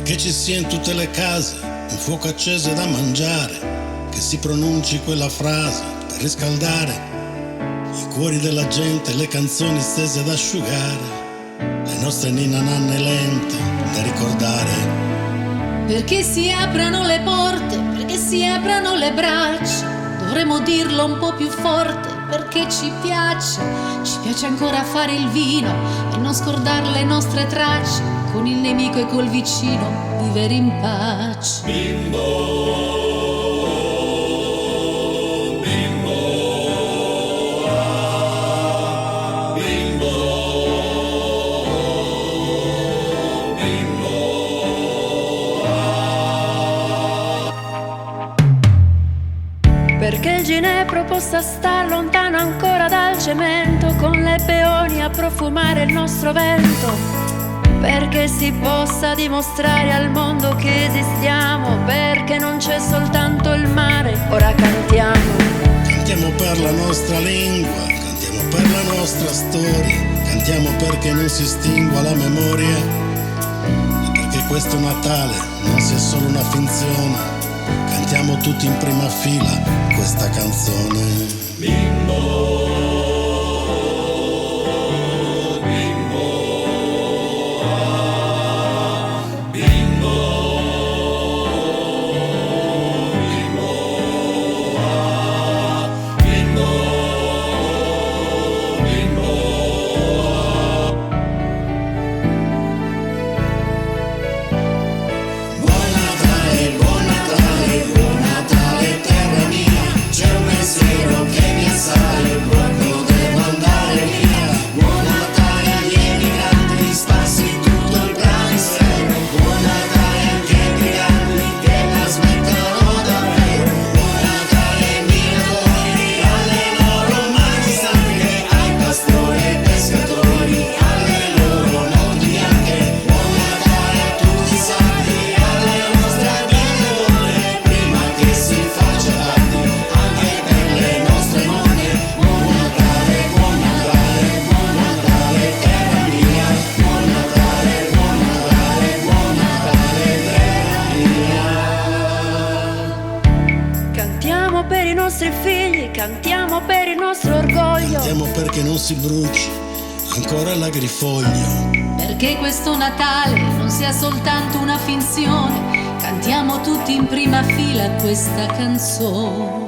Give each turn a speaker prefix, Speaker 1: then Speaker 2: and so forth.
Speaker 1: che ci sia in tutte le case un fuoco acceso da mangiare, che si pronunci quella frase per riscaldare i cuori della gente, le canzoni stese ad asciugare, le nostre ninna nanne lente da ricordare.
Speaker 2: Perché si aprano le porte, perché si aprano le braccia, dovremmo dirlo un po' più forte, perché ci piace ancora fare il vino e non scordare le nostre tracce, con il nemico e col vicino vivere in pace.
Speaker 3: Bimbo, bimbo, ah, bimbo, bimbo, ah.
Speaker 4: Perché il ginepro possa star lontano ancora dal cemento, con le peoni a profumare il nostro vento. Perché si possa dimostrare al mondo che esistiamo, perché non c'è soltanto il mare. Ora cantiamo.
Speaker 1: Cantiamo per la nostra lingua, cantiamo per la nostra storia, cantiamo perché non si estingua la memoria e perché questo Natale non sia solo una finzione. Cantiamo tutti in prima fila questa canzone.
Speaker 3: Bimbo,
Speaker 4: Per i nostri figli, cantiamo per il nostro orgoglio.
Speaker 1: Cantiamo perché non si bruci ancora l'agrifoglio,
Speaker 2: perché questo Natale non sia soltanto una finzione, cantiamo tutti in prima fila questa canzone.